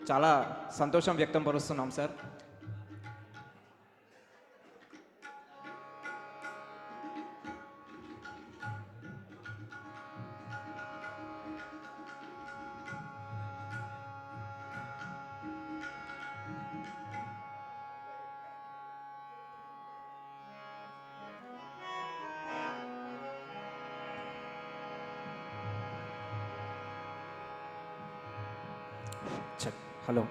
చాలా సంతోషం వ్యక్తం పరుస్తున్నాం సార్. హలో.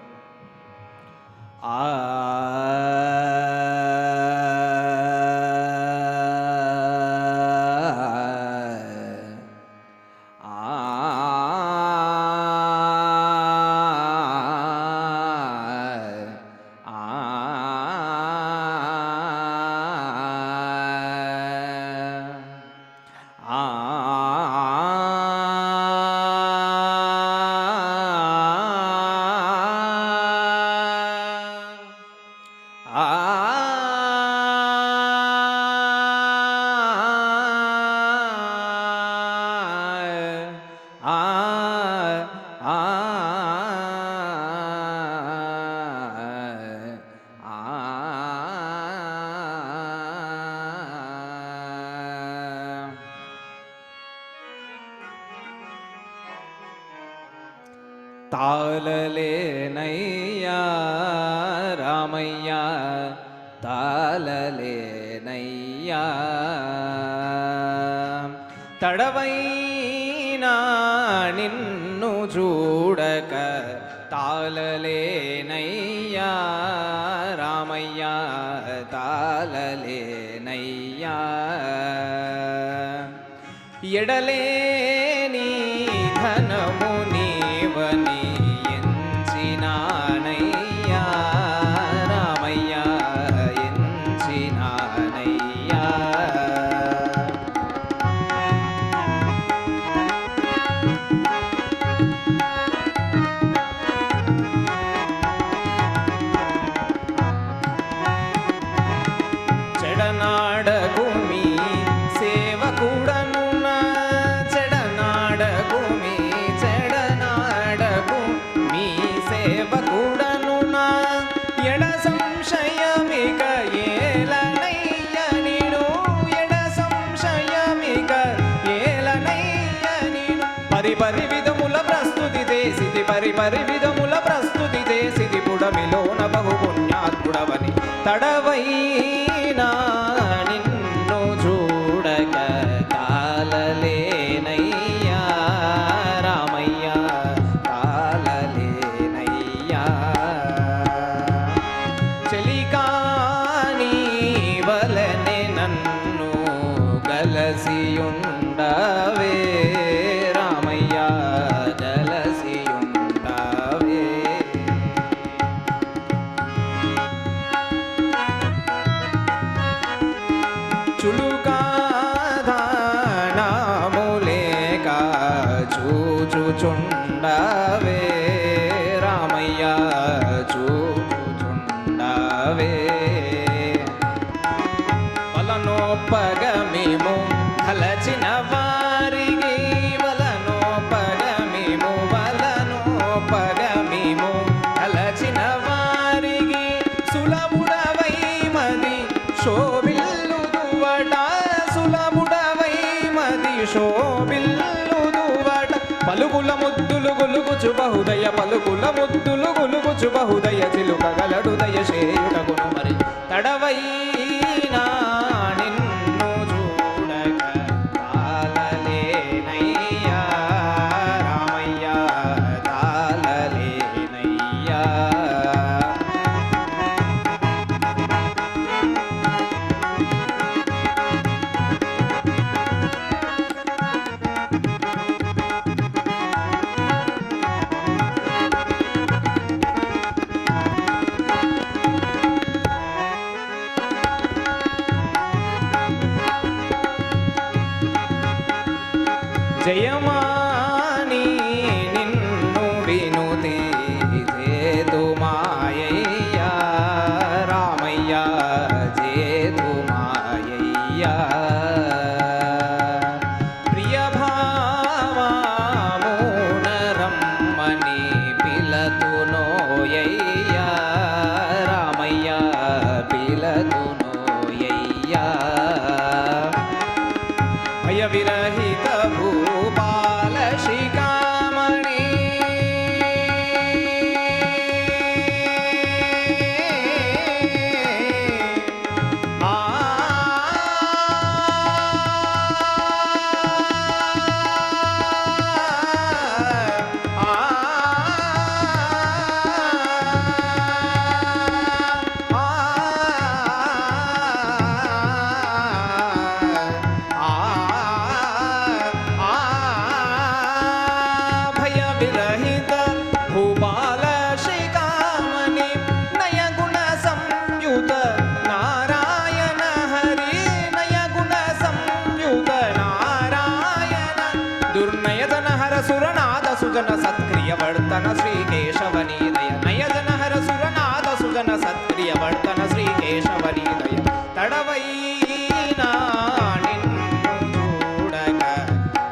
తాళలేనయ్యా రామయ్య తాళలేనయ్యా తడవైనా నిన్ను చూడక తాళలేనయ్యా రామయ్య తాళలేనయ్యా ఎడలేని ధనము నీవని ఎంచినానయ్యా రామయ్య ఎంచినానయ్యా చెడనాడకు మీ సేవకుడను పరి విధముల ప్రస్తుతి చేసిది పుడమిలోన బహు పుణ్యాత్ముడవని తడవైనా నిన్ను చూడక తాళలేనయ్యా రామయ్య తాళలేనయ్యా చెలికాని వలనే నన్ను గలసియుండవే రామయ్య చూచుచుండవే రామయ్య చూచుచుండవే వలనోపగమిము హలచిన వారికి వలనోపగమిము హలచిన వారికి సులభుడవై మది శోభిల్లుదువట సులభుడవై మది శోభిల్లుదువట పలుకుల ముద్దులు గులుగుచు బహుదయ పలుకుల ముద్దులు గులుగుచు బహుదయ చిలుకగలడు దయశేయుడగును మరి తడవైనా నిన్ను చూడక తాళలేనయ్యా రామయ్య తాళలేనయ్యా సుజన సత్క్రియ వర్తన శ్రీ కేశవనీదయ నయజన హర సురనాథ సుజన సత్క్రియ వర్తన శ్రీ కేశవనీదయ తడవైనా నిన్ను చూడక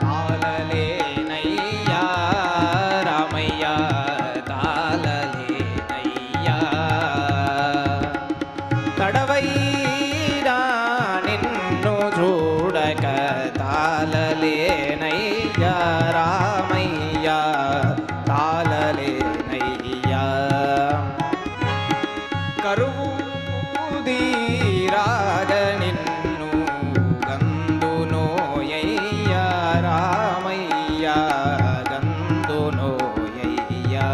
తాళలేనయ్యా రామయ్య తాళలేనయ్యా తడవైనా నిన్ను చూడక తాళలేనయ్యా రామయ్య తాళలేనయ్యా కరువు దీరాగ నిన్ను గందునోయ్యా రామయ్య గందునోయ్యా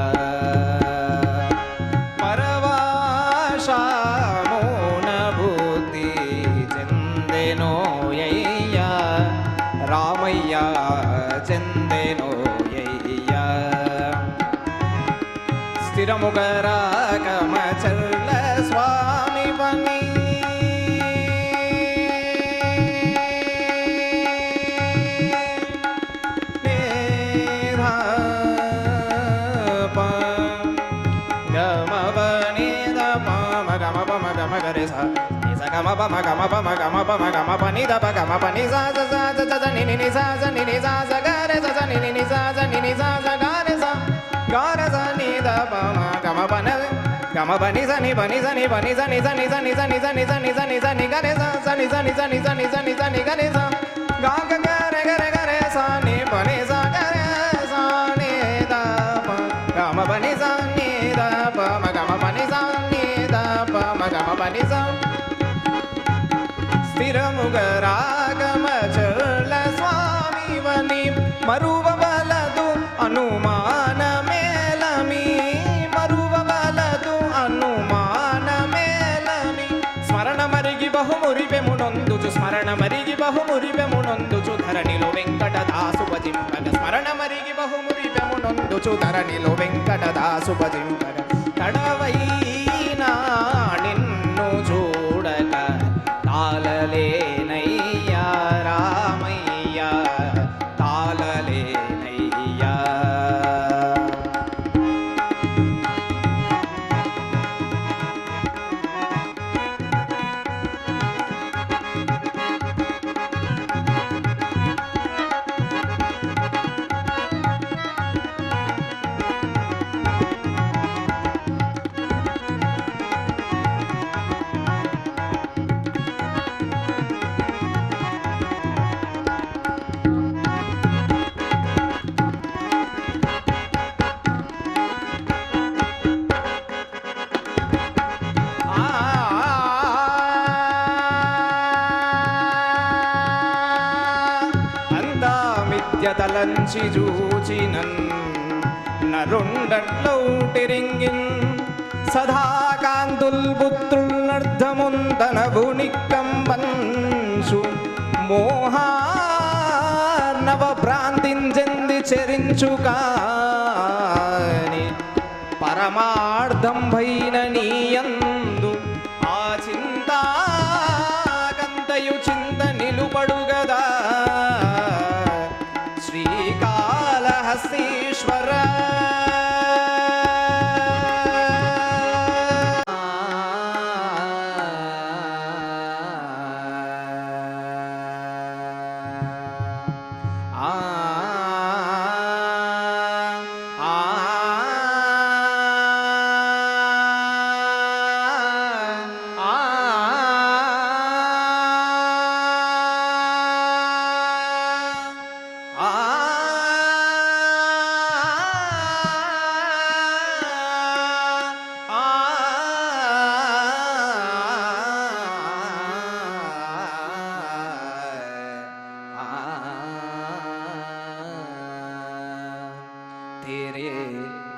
పరవాశామోన బుద్ధి చెందెనోయ్యా రామయ్య చెందెనోయ్యా స్థిరముగరాగమచల్ల స్వామి వని గమ బని సని బని సని బని సని సని సని సని సని సని సని సని గరే సని సని సని సని సని సని గరే స గా గ గరే గరే గరే సని బని స గరే సని ద ప గమ బని సని ద ప మ గమ బని సని ద ప మ గమ బని స స్థిరముగరాగమ చల స్వామి వని మరువబలదు అనుమాన మేలమి మరువబలదు అనుమాన మేలమి స్మరణ మరిగి బహుమురిపెమునొందుచు స్మరణ మరిగి బహుమురిపెమునొందుచు ధరణిలో వెంకటదాసు భజింపగ స్మరణ మరిగి బహుమురిపెమునొందుచు ధరణిలో వెంకటదాసు భజింపగ తడవైనా నిన్ను చూడక తాళలేనయ్యా రామయ్య తాళలేనయ్యా తలంచి జూచినన్ నరుండట్లౌటిరింగిన్ సదాకాంతుల్ పుత్రులర్ధముంతనభు నిక్కంబంశు మోహార్ణవ భ్రాంతించెంది చెరించుకాని పరమార్థం భైన నీయందు ఆ చింతాకంతయు చింత నిలుపడుగదా శ్రీకాళహస్తీశ్వర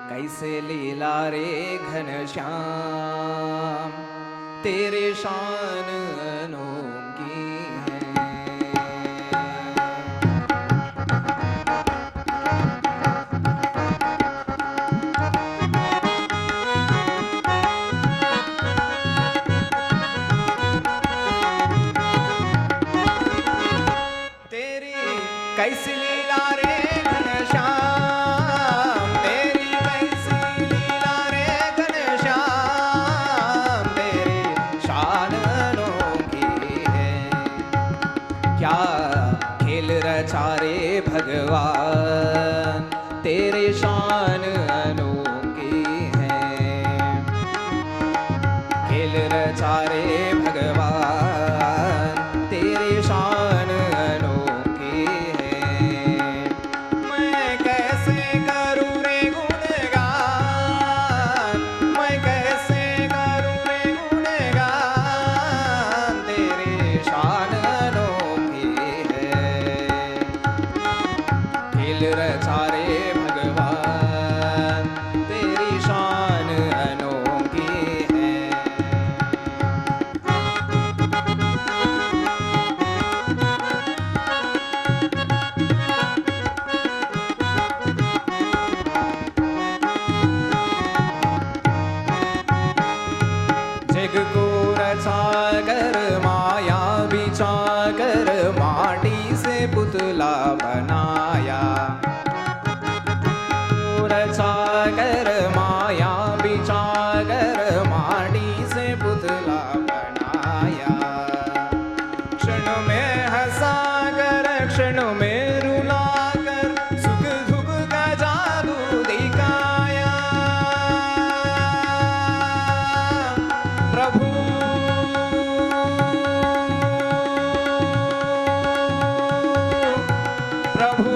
कैसे लीला रे घनश्याम तेरे शान अनोखी है। तेरी कैसी लीला रे घनश्याम रचा रे भगवान, तेरी शान अनोखी है। मैं कैसे करूँ रे गुणगान, मैं कैसे करूँ रे गुणगान, तेरी शान अनोखी है। खेल रचा रे भगवान, तेरी शान अनोखी है। जग को रचा कर माया बिछा कर माटी से पुतला बनाया, रचा कर माया बिछा कर माटी से पुतला बनाया। क्षण में हंसा कर क्षण में रुला कर सुख दुख का जादू दिखाया। प्रभु प्रभु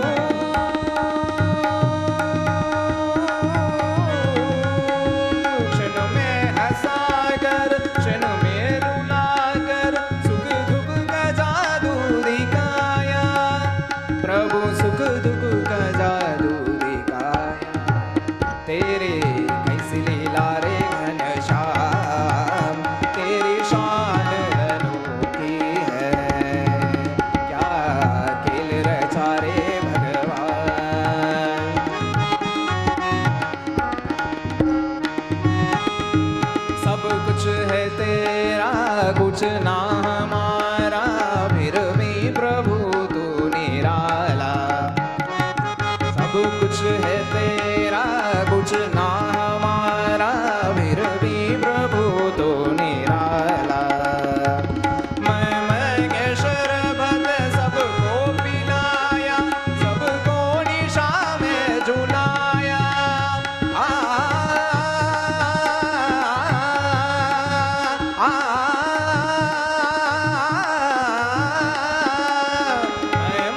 क्षण में हंसा कर क्षण में रुला कर सुख दुख का जादू दिखाया। प्रभु सुख दुख का जादू दिखाया। तेरे कैसी लीला रे घनश्याम, तेरी शान अनोखी है। क्या खेल रचा रे भगवान। सब कुछ है तेरा कुछ ना हमारा, फिर भी प्रभु तू निराला। सब कुछ है तेरा कुछ ना हमारा, फिर भी प्रभु तो निराला। मैं के शरबत सबको पिलाया, सबको निशा में झुलाया।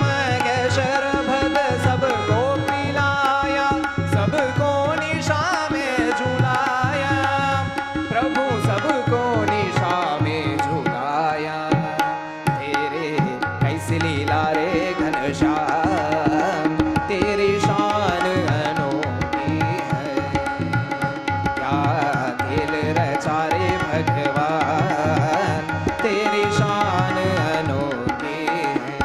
मैं के शरबत सबको पिलाया, सबको निशा में झुलाया। प्रभु सबको निशा में झुलाया। तेरे कैसी लीला रे घनश्याम, तेरी शान अनोखी है। क्या खेल रचा रे भगवान, तेरी शान अनोखी है।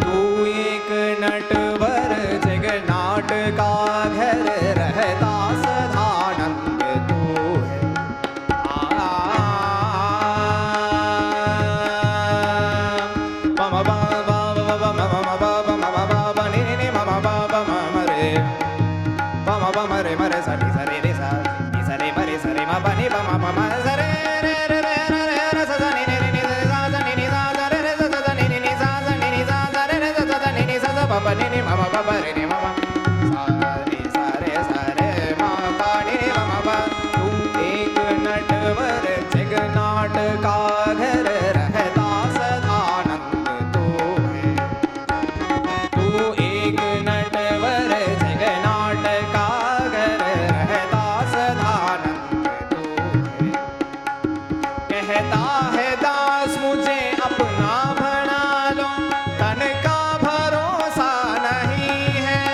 तू एक नटवर जगन्नाट का घर रहता सदानंद तू है। मम बाबा बाबा मम बाबा मम बाबा नि नि मम बाबा मम रे मम बम रे मरे सरि सरि रे सा नि सरे मरे सरे म बनि बम मम सरे रे रे रे रे रे स स नि नि नि सा स नि नि सा रे रे स स नि नि नि सा स नि नि सा रे रे स स नि नि सा स ब ब नि नि मम ब ब रे नि मम सा नि सा रे म प नि नि मम ब। तू एक नटवर जगन्नाट का घर रहता सदानंद तू है। तू एक नटवर जगन्नाट का घर रहता सदानंद तू है। कहता है दास मुझे अपना बना लो, तन का भरोसा नहीं है।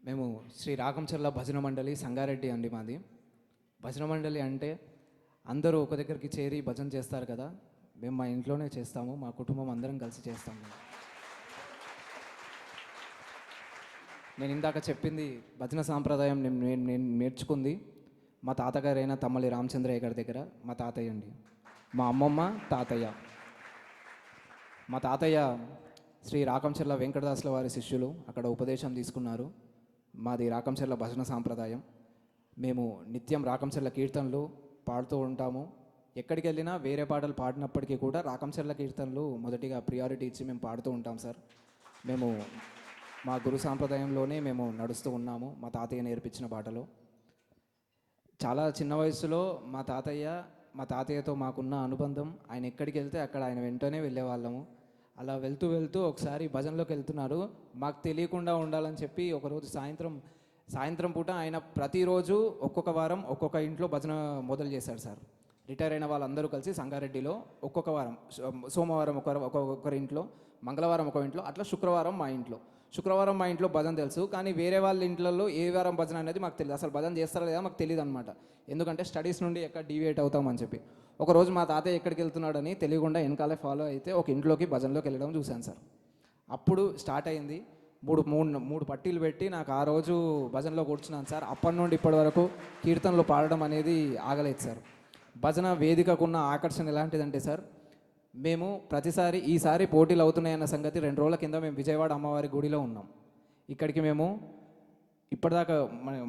మేము శ్రీ రాకంచర్ల భజన మండలి సంగారెడ్డి అండి మాది. భజన మండలి అంటే అందరూ ఒక దగ్గరికి చేరి భజన చేస్తారు కదా, మేము మా ఇంట్లోనే చేస్తాము, మా కుటుంబం అందరం కలిసి చేస్తాము. నేను ఇందాక చెప్పింది భజన సాంప్రదాయం నేను నేర్చుకుంది మా తాతగారైన తమ్మలి రామచంద్రయ్య గారి దగ్గర. మా తాతయ్య అండి, మా అమ్మమ్మ తాతయ్య. మా తాతయ్య శ్రీ రాకంచర్ల వెంకటదాసుల వారి శిష్యులు, అక్కడ ఉపదేశం తీసుకున్నారు. మాది రాకంచర్ల భజన సాంప్రదాయం. మేము నిత్యం రాకంచర్ల కీర్తనలు పాడుతూ ఉంటాము. ఎక్కడికి వెళ్ళినా వేరే పాటలు పాడినప్పటికీ కూడా రాకంచర్ల కీర్తనలు మొదటిగా ప్రియారిటీ ఇచ్చి మేము పాడుతూ ఉంటాం సార్. మేము మా గురు సాంప్రదాయంలోనే మేము నడుస్తూ ఉన్నాము, మా తాతయ్య నేర్పించిన బాటలో. చాలా చిన్న వయసులో మా తాతయ్యతో మాకున్న అనుబంధం, ఆయన ఎక్కడికి వెళ్తే అక్కడ ఆయన వెంటనే వెళ్ళేవాళ్ళము. అలా వెళ్తూ వెళ్తూ ఒకసారి భజనలోకి వెళ్తున్నారు, మాకు తెలియకుండా ఉండాలని చెప్పి ఒకరోజు సాయంత్రం పూట ఆయన ప్రతిరోజు ఒక్కొక్క వారం ఒక్కొక్క ఇంట్లో భజన మొదలు చేశారు సార్. రిటైర్ అయిన వాళ్ళందరూ కలిసి సంగారెడ్డిలో ఒక్కొక్క వారం, సోమవారం ఒక్కొక్కరి ఇంట్లో, మంగళవారం ఒక ఇంట్లో, అట్లా శుక్రవారం మా ఇంట్లో భజన తెలుసు. కానీ వేరే వాళ్ళ ఇంట్లలో ఏ వారం భజన అనేది మాకు తెలియదు, అసలు భజన చేస్తారా లేదా మాకు తెలియదు అనమాట. ఎందుకంటే స్టడీస్ నుండి ఎక్కడ డీవియేట్ అవుతామని చెప్పి. ఒకరోజు మా తాతయ్య ఎక్కడికి వెళ్తున్నాడని తెలియకుండా వెనకాలే ఫాలో అయితే ఒక ఇంట్లోకి భజనలోకి వెళ్ళడం చూశాను సార్. అప్పుడు స్టార్ట్ అయింది. మూడు పట్టీలు పెట్టి నాకు ఆ రోజు భజనలో కూర్చున్నాను సార్. అప్పటి నుండి ఇప్పటి వరకు కీర్తనలు పాడడం అనేది ఆగలేదు సార్. భజన వేదికకున్న ఆకర్షణ ఎలాంటిదంటే సార్, మేము ఈసారి పోటీలు అవుతున్నాయన్న సంగతి 2 రోజుల కింద మేము విజయవాడ అమ్మవారి గుడిలో ఉన్నాం. ఇక్కడికి మేము ఇప్పటిదాకా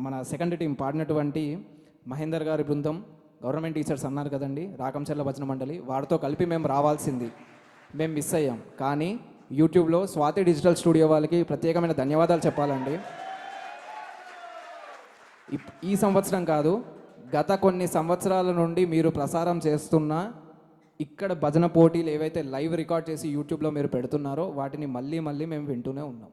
మన సెకండ్ టీం పాడినటువంటి మహేందర్ గారి బృందం, గవర్నమెంట్ టీచర్స్ అన్నారు కదండి, రాకంచర్ల భజన మండలి, వారితో కలిపి మేము రావాల్సింది, మేము మిస్ అయ్యాం. కానీ యూట్యూబ్లో స్వాతి డిజిటల్ స్టూడియో వాళ్ళకి ప్రత్యేకమైన ధన్యవాదాలు చెప్పాలండి. ఈ సంవత్సరం కాదు, గత కొన్ని సంవత్సరాల నుండి మీరు ప్రసారం చేస్తున్న ఇక్కడ భజన పోటీలు ఏవైతే లైవ్ రికార్డ్ చేసి యూట్యూబ్లో మీరు పెడుతున్నారో వాటిని మళ్ళీ మేము వింటూనే ఉన్నాం.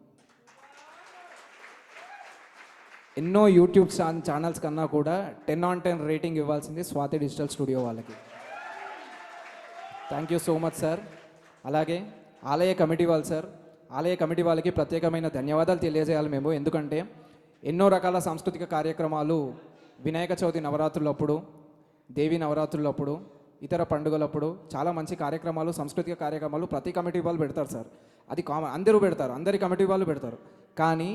ఎన్నో యూట్యూబ్ ఛానల్స్ కన్నా కూడా 10/10 రేటింగ్ ఇవ్వాల్సింది స్వాతి డిజిటల్ స్టూడియో వాళ్ళకి. Thank you so much sir. అలాగే ఆలయ కమిటీ వాళ్ళు సార్, ఆలయ కమిటీ వాళ్ళకి ప్రత్యేకమైన ధన్యవాదాలు తెలియజేయాలి మేము. ఎందుకంటే ఎన్నో రకాల సాంస్కృతిక కార్యక్రమాలు వినాయక చవితి నవరాత్రులప్పుడు, దేవి నవరాత్రులప్పుడు, ఇతర పండుగలప్పుడు చాలా మంచి కార్యక్రమాలు, సాంస్కృతిక కార్యక్రమాలు ప్రతి కమిటీ వాళ్ళు పెడతారు సార్. అది అందరూ పెడతారు, అందరి కమిటీ వాళ్ళు పెడతారు. కానీ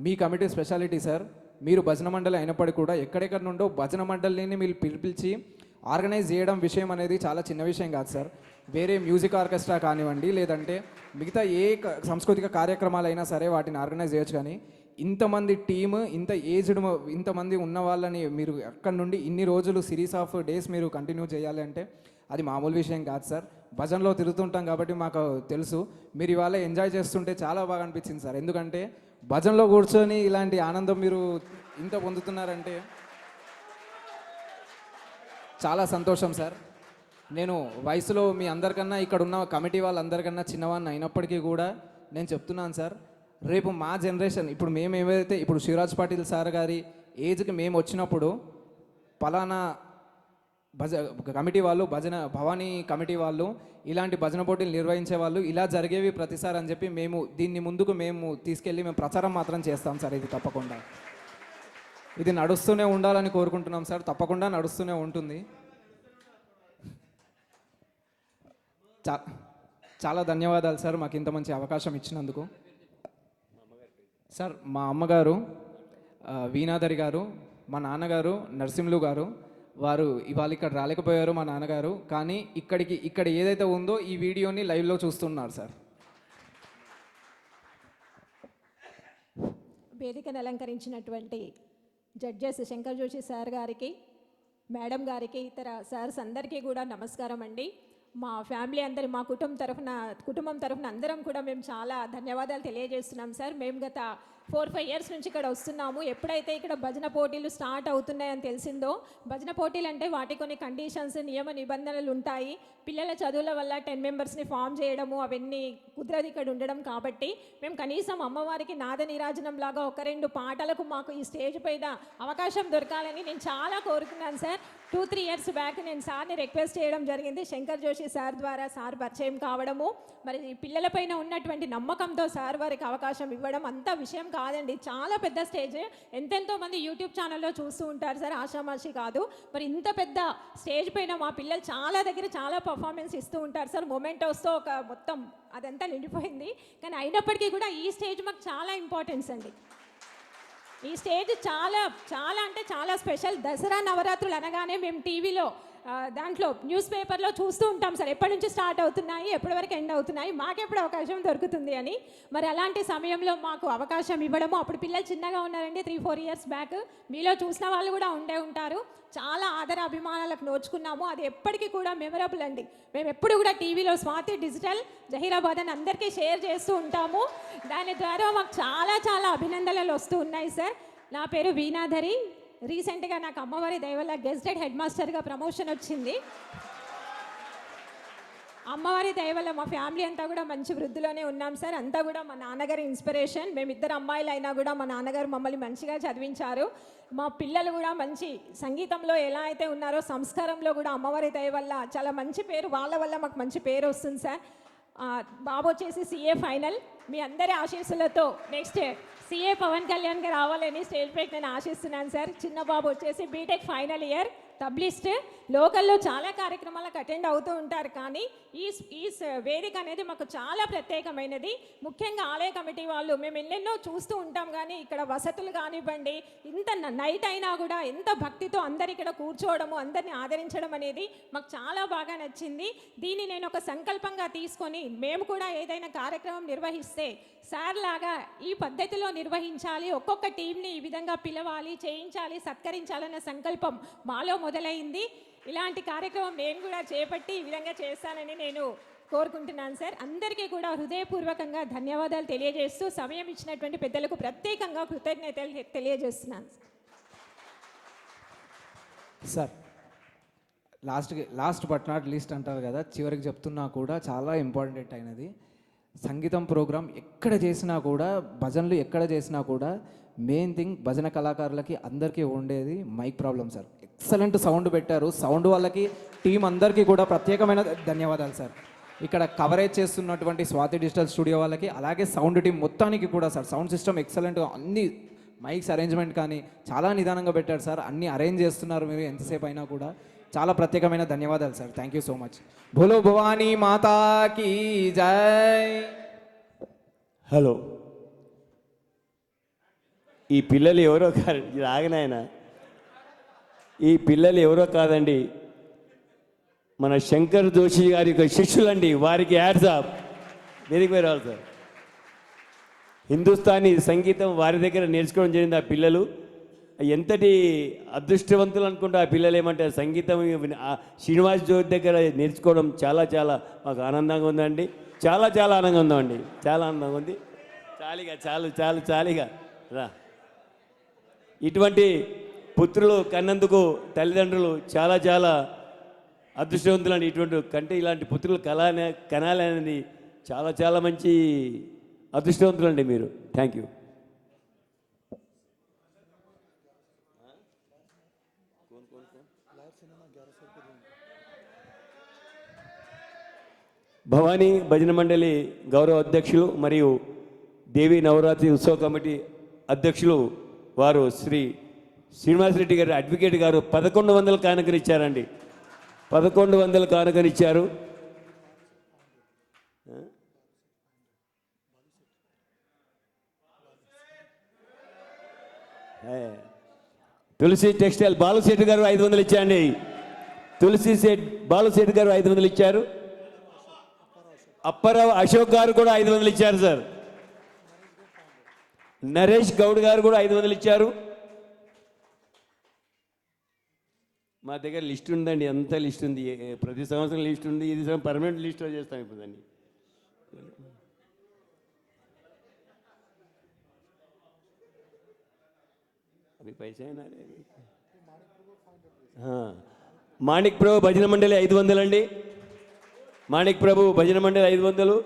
మీ కమిటీ స్పెషాలిటీ సార్, మీరు భజన మండలి అయినప్పటికీ కూడా ఎక్కడెక్కడ నుండో భజన మండలిని మీరు పిలిపించి ఆర్గనైజ్ చేయడం విషయం అనేది చాలా చిన్న విషయం కాదు సార్. వేరే మ్యూజిక్ ఆర్కెస్ట్రా కానివ్వండి, లేదంటే మిగతా ఏ సాంస్కృతిక కార్యక్రమాలు అయినా సరే వాటిని ఆర్గనైజ్ చేయొచ్చు. కానీ ఇంతమంది టీమ్, ఇంతమంది ఉన్న వాళ్ళని మీరు అక్కడ నుండి ఇన్ని రోజులు సిరీస్ ఆఫ్ డేస్ మీరు కంటిన్యూ చేయాలి అంటే అది మామూలు విషయం కాదు సార్. భజనలో తిరుగుతుంటాం కాబట్టి మాకు తెలుసు. మీరు ఇవాళ ఎంజాయ్ చేస్తుంటే చాలా బాగా అనిపించింది సార్. ఎందుకంటే భజనలో కూర్చొని ఇలాంటి ఆనందం మీరు ఇంత పొందుతున్నారంటే చాలా సంతోషం సార్. నేను వయసులో మీ అందరికన్నా, ఇక్కడ ఉన్న కమిటీ వాళ్ళందరికన్నా చిన్నవాడిని అయినప్పటికీ కూడా నేను చెప్తున్నాను సార్, రేపు మా జనరేషన్, ఇప్పుడు మేము ఏవైతే ఇప్పుడు శివరాజ్ పాటిల్ సార్ గారి ఏజ్కి మేము వచ్చినప్పుడు పలానా కమిటీ వాళ్ళు, భవానీ కమిటీ వాళ్ళు ఇలాంటి భజన పోటీలు నిర్వహించే వాళ్ళు, ఇలా జరిగేవి ప్రతిసారి అని చెప్పి మేము దీన్ని ముందుకు తీసుకెళ్ళి మేము ప్రచారం మాత్రం చేస్తాం సార్. ఇది తప్పకుండా ఇది నడుస్తూనే ఉండాలని కోరుకుంటున్నాం సార్. తప్పకుండా నడుస్తూనే ఉంటుంది. చాలా ధన్యవాదాలు సార్ మాకు ఇంత మంచి అవకాశం ఇచ్చినందుకు. సార్ మా అమ్మగారు వీణాధరి గారు, మా నాన్నగారు నరసింహులు గారు, వారు ఇవాళ ఇక్కడ రాలేకపోయారు మా నాన్నగారు. కానీ ఇక్కడ ఏదైతే ఉందో ఈ వీడియోని లైవ్లో చూస్తున్నారు సార్. వేదికను అలంకరించినటువంటి జడ్జెస్ శంకర్ జోషి సార్ గారికి, మేడం గారికి, ఇతర సార్స్ అందరికీ కూడా నమస్కారం అండి. మా ఫ్యామిలీ అందరి, మా కుటుంబం తరఫున అందరం కూడా మేము చాలా ధన్యవాదాలు తెలియజేస్తున్నాం సార్. మేము గత 4-5 ఇయర్స్ నుంచి ఇక్కడ వస్తున్నాము. ఎప్పుడైతే ఇక్కడ భజన పోటీలు స్టార్ట్ అవుతున్నాయని తెలిసిందో, భజన పోటీలు అంటే వాటి కొన్ని కండిషన్స్, నియమ నిబంధనలు ఉంటాయి. పిల్లల చదువుల వల్ల 10 మెంబర్స్ని ఫామ్ చేయడము అవన్నీ కుదరదు ఇక్కడ ఉండడం. కాబట్టి మేము కనీసం అమ్మవారికి నాద నీరాజనం లాగా 1-2 పాటలకు మాకు ఈ స్టేజ్ పైన అవకాశం దొరకాలని నేను చాలా కోరుకున్నాను సార్. 2-3 ఇయర్స్ బ్యాక్ నేను సార్ని రిక్వెస్ట్ చేయడం జరిగింది. శంకర్ జోషి జోషి సార్ ద్వారా సార్ పరిచయం కావడము, మరి ఈ పిల్లలపైన ఉన్నటువంటి నమ్మకంతో సార్ వారికి అవకాశం ఇవ్వడం అంత విషయం కాదండి. చాలా పెద్ద స్టేజ్, ఎంతెంతో మంది యూట్యూబ్ ఛానల్లో చూస్తూ ఉంటారు సార్, ఆషామాషి కాదు. మరి ఇంత పెద్ద స్టేజ్ పైన మా పిల్లలు చాలా దగ్గర చాలా పర్ఫార్మెన్స్ ఇస్తూ ఉంటారు సార్. మొమెంటోస్తో ఒక మొత్తం అదంతా నిండిపోయింది. కానీ అయినప్పటికీ కూడా ఈ స్టేజ్ మాకు చాలా ఇంపార్టెన్స్ అండి. ఈ స్టేజ్ చాలా చాలా అంటే చాలా స్పెషల్. దసరా నవరాత్రులు అనగానే మేము టీవీలో దాంట్లో న్యూస్ పేపర్లో చూస్తూ ఉంటాం సార్, ఎప్పటి నుంచి స్టార్ట్ అవుతున్నాయి, ఎప్పటి వరకు ఎండ్ అవుతున్నాయి, మాకెప్పుడు అవకాశం దొరుకుతుంది అని. మరి అలాంటి సమయంలో మాకు అవకాశం ఇవ్వడము, అప్పుడు పిల్లలు చిన్నగా ఉన్నారండి, 3-4 ఇయర్స్ బ్యాక్. మీలో చూసిన వాళ్ళు కూడా ఉండే ఉంటారు. చాలా ఆదర అభిమానాలకు నోచుకున్నాము. అది ఎప్పటికీ కూడా మెమరబుల్ అండి. మేము ఎప్పుడు కూడా టీవీలో స్వాతి డిజిటల్ జహీరాబాద్ అని అందరికీ షేర్ చేస్తూ ఉంటాము. దాని ద్వారా మాకు చాలా చాలా అభినందనలు వస్తూ ఉన్నాయి సార్. నా పేరు వీణాధరి. రీసెంట్గా నాకు అమ్మవారి దయ వల్ల గెస్టెడ్ హెడ్ మాస్టర్గా ప్రమోషన్ వచ్చింది. అమ్మవారి దయ వల్ల మా ఫ్యామిలీ అంతా కూడా మంచి వృద్ధిలోనే ఉన్నాం సార్. అంతా కూడా మా నాన్నగారి ఇన్స్పిరేషన్. మేమిద్దరు అమ్మాయిలు అయినా కూడా మా నాన్నగారు మమ్మల్ని మంచిగా చదివించారు. మా పిల్లలు కూడా మంచి సంగీతంలో ఎలా అయితే ఉన్నారో సంస్కారంలో కూడా అమ్మవారి దయ వల్ల చాలా మంచి పేరు, వాళ్ళ వల్ల మాకు మంచి పేరు వస్తుంది సార్. బాబు వచ్చేసి CA ఫైనల్. మీ అందరి ఆశీస్సులతో నెక్స్ట్ CA పవన్ కళ్యాణ్ గారు రావాలని స్టేజ్ పైకి నేను ఆశిస్తున్నాను సార్. చిన్న బాబు వచ్చేసి బీటెక్ ఫైనల్ ఇయర్, తబ్లిస్ట్. లోకల్లో చాలా కార్యక్రమాలకు అటెండ్ అవుతూ ఉంటారు, కానీ ఈ వేదిక అనేది మాకు చాలా ప్రత్యేకమైనది. ముఖ్యంగా ఆలయ కమిటీ వాళ్ళు మేము ఎన్నెన్నో చూస్తూ ఉంటాం, కానీ ఇక్కడ వసతులు కానివ్వండి, ఇంత నైట్ అయినా కూడా ఎంత భక్తితో అందరు ఇక్కడ కూర్చోవడము, అందరిని ఆదరించడం అనేది మాకు చాలా బాగా నచ్చింది. దీన్ని నేను ఒక సంకల్పంగా తీసుకొని మేము కూడా ఏదైనా కార్యక్రమం నిర్వహిస్తే సార్ లాగా ఈ పద్ధతిలో నిర్వహించాలి, ఒక్కొక్క టీంని ఈ విధంగా పిలవాలి, చేయించాలి, సత్కరించాలన్న సంకల్పం మాలో మొదలైంది. ఇలాంటి కార్యక్రమం నేను కూడా చేపట్టి ఈ విధంగా చేస్తానని నేను కోరుకుంటున్నాను సార్. అందరికీ కూడా హృదయపూర్వకంగా ధన్యవాదాలు తెలియజేస్తూ సమయం ఇచ్చినటువంటి పెద్దలకు ప్రత్యేకంగా కృతజ్ఞతలు తెలియజేస్తున్నాను sir. Last but not least అంటారు కదా, చివరికి చెప్తున్నా కూడా చాలా ఇంపార్టెంట్ అయినది. సంగీతం ప్రోగ్రాం ఎక్కడ చేసినా కూడా, భజనలు ఎక్కడ చేసినా కూడా మెయిన్ థింగ్ భజన కళాకారులకి అందరికీ ఉండేది mike problem sir. Excellent sound పెట్టారు. సౌండ్ వాళ్ళకి టీం అందరికీ కూడా ప్రత్యేకమైన ధన్యవాదాలు సార్. ఇక్కడ కవరేజ్ చేస్తున్నటువంటి స్వాతి డిజిటల్ స్టూడియో వాళ్ళకి, అలాగే సౌండ్ టీం మొత్తానికి కూడా సార్. సౌండ్ సిస్టమ్ ఎక్సలెంట్, అన్ని మైక్స్ అరేంజ్మెంట్ కానీ చాలా నిదానంగా పెట్టారు సార్. అన్నీ అరేంజ్ చేస్తున్నారు మీరు ఎంతసేపు అయినా కూడా. చాలా ప్రత్యేకమైన ధన్యవాదాలు sir. Thank you so much. భోలో భవానీ మాతాకి జై. హలో, ఈ పిల్లలు ఎవరో కాదు, ఆగనాయన, ఈ పిల్లలు ఎవరో కాదండి, మన శంకర్ జోషి గారి యొక్క శిష్యులండి. వారికి ads of, very very all sir. Hindustani సంగీతం వారి దగ్గర నేర్చుకోవడం జరిగింది. ఆ పిల్లలు ఎంతటి అదృష్టవంతులు అనుకుంటే, ఆ పిల్లలు ఏమంటే సంగీతం శ్రీనివాస్ జ్యోతి దగ్గర నేర్చుకోవడం చాలా చాలా మాకు ఆనందంగా ఉందండి. చాలా చాలా ఆనందంగా ఉందండి, చాలా ఆనందంగా ఉంది. చాలిగా రా. ఇటువంటి పుత్రులు కన్నందుకు తల్లిదండ్రులు చాలా చాలా అదృష్టవంతులండి. ఇటువంటి కంటే ఇలాంటి పుత్రులు కనాలనేది చాలా చాలా మంచి అదృష్టవంతులండి మీరు. Thank you. భవానీ భజన మండలి గౌరవ అధ్యక్షులు మరియు దేవి నవరాత్రి ఉత్సవ కమిటీ అధ్యక్షులు వారు శ్రీ శ్రీనివాసరెడ్డి గారు అడ్వకేట్ గారు 1100 కానుకనిచ్చారండి. 1100 కానుకనిచ్చారు. తులసి టెక్స్టైల్ బాలుశెట్టి గారు 500 ఇచ్చారండి. తులసి బాలుశెట్టి గారు 500 ఇచ్చారు. అప్పారావు అశోక్ గారు కూడా 500 ఇచ్చారు సార్. నరేష్ గౌడ్ గారు కూడా 500 ఇచ్చారు. మా దగ్గర లిస్ట్ ఉందండి, అంత లిస్ట్ ఉంది. ప్రతి సంవత్సరం లిస్ట్ ఉంది. ఇది పర్మనెంట్ లిస్ట్లో చేస్తాం ఇప్పుడు దాన్ని. అవి పైసా మాణిక్ ప్రభు భజన మండలి 500 అండి. మాణిక్ ప్రభు భజన మండలి 500.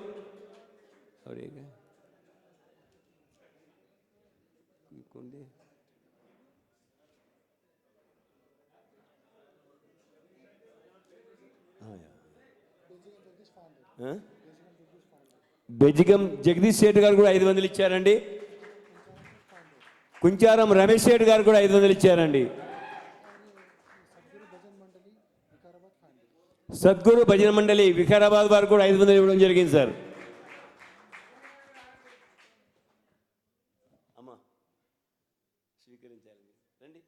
బెజిగం జగదీష్ శెట్టి గారు కూడా 500 ఇచ్చారండి. కుంచారం రమేష్ శెట్టి గారు కూడా 500 ఇచ్చారండి. సద్గురు భజన మండలి వికారాబాద్ వారు కూడా 500 ఇవ్వడం జరిగింది సార్. అమ్మా స్వీకరించాలి రండి.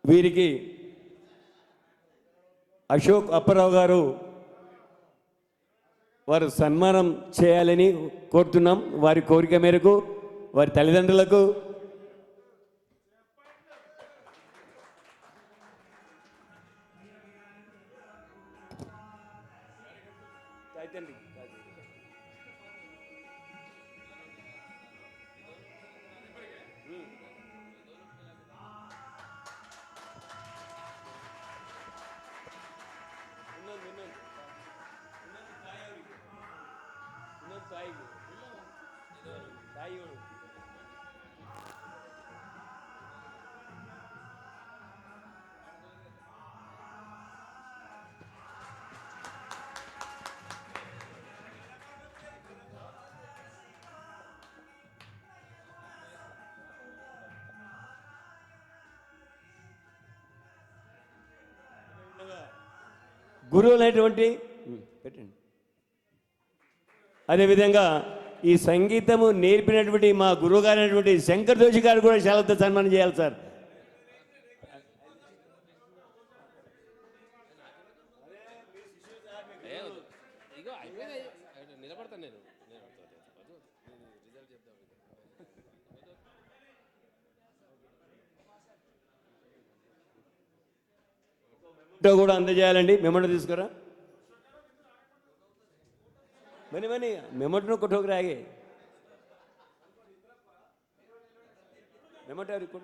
వీరికి అశోక్ అప్పారావు గారు వారు సన్మానం చేయాలని కోరుతున్నాం. వారి కోరిక మేరకు వారి తల్లిదండ్రులకు గురువులు అనేటువంటి పెట్టండి. అదేవిధంగా ఈ సంగీతము నేర్పినటువంటి మా గురువు గారు అయినటువంటి శంకర్ జోషి గారు కూడా శాలతో సన్మానం చేయాలి సార్. కూడా అందజేయాలండి. మెమోటో తీసుకురా మని మెమోటోను కొట్టోకి రాగే మెమోటో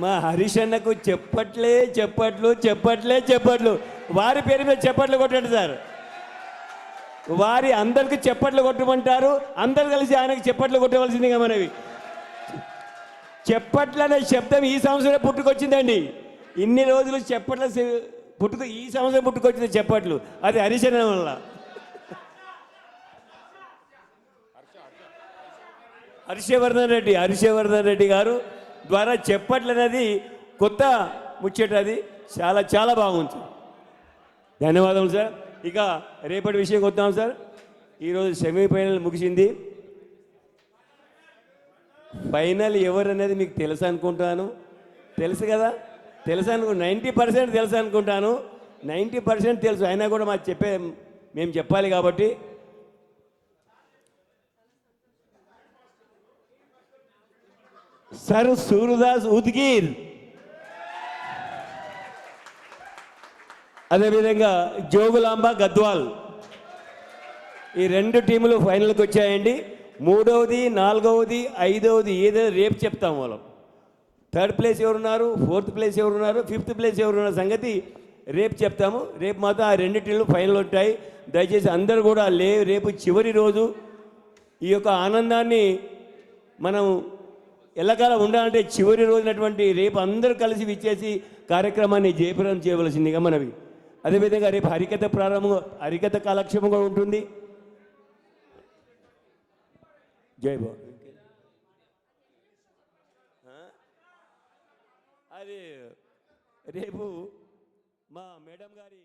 మా హరీష్ అన్నకు చెప్పట్లు వారి పేరు మీద చెప్పట్లు కొట్టండి సార్. వారి అందరికి చెప్పట్లు కొట్టమంటారు. అందరు కలిసి ఆయనకు చెప్పట్లు కొట్టవలసిందిగా మనవి. చెప్పట్లు అనే శబ్దం ఈ సంవత్సరం పుట్టుకొచ్చిందండి. ఇన్ని రోజులు చెప్పట్ల ఈ సంవత్సరం పుట్టుకొచ్చింది చెప్పట్లు. అది హరిశరణం వల్ల. హర్షవర్ధన్ రెడ్డి గారు ద్వారా చెప్పట్లు అనేది కొత్త ముచ్చట. అది చాలా చాలా బాగుంది. ధన్యవాదములు సార్. ఇక రేపటి విషయం వద్దాం సార్. ఈరోజు సెమీఫైనల్ ముగిసింది. ఫైనల్ ఎవరు అనేది మీకు తెలుసు అనుకుంటాను. తెలుసు కదా? తెలుసు 90% తెలుసు అనుకుంటాను. 90% తెలుసు. అయినా కూడా మేము చెప్పాలి కాబట్టి సర్ సూర్యదాస్ ఉద్గీర్, అదేవిధంగా జోగులాంబ గద్వాల్, ఈ 2 టీములు ఫైనల్కి వచ్చాయండి. 3వది 4వది 5వది ఏదో రేపు చెప్తాం. వాళ్ళం 3rd ప్లేస్ ఎవరున్నారు, 4th ప్లేస్ ఎవరున్నారు, 5th ప్లేస్ ఎవరున్నారు సంగతి రేపు చెప్తాము. రేపు మాత్రం ఆ 2 టీంలు ఫైనల్ ఉంటాయి. దయచేసి అందరూ కూడా రేపు చివరి రోజు ఈ యొక్క ఆనందాన్ని మనం ఎల్లకాలం ఉండాలంటే చివరి రోజునటువంటి రేపు అందరూ కలిసి విచ్చేసి కార్యక్రమాన్ని జయప్రదం చేయవలసిందిగా మనవి. అదేవిధంగా రేపు హరికథ కాలక్షేపం కూడా ఉంటుంది. జై బాబు. అది రేపు మా మేడం గారి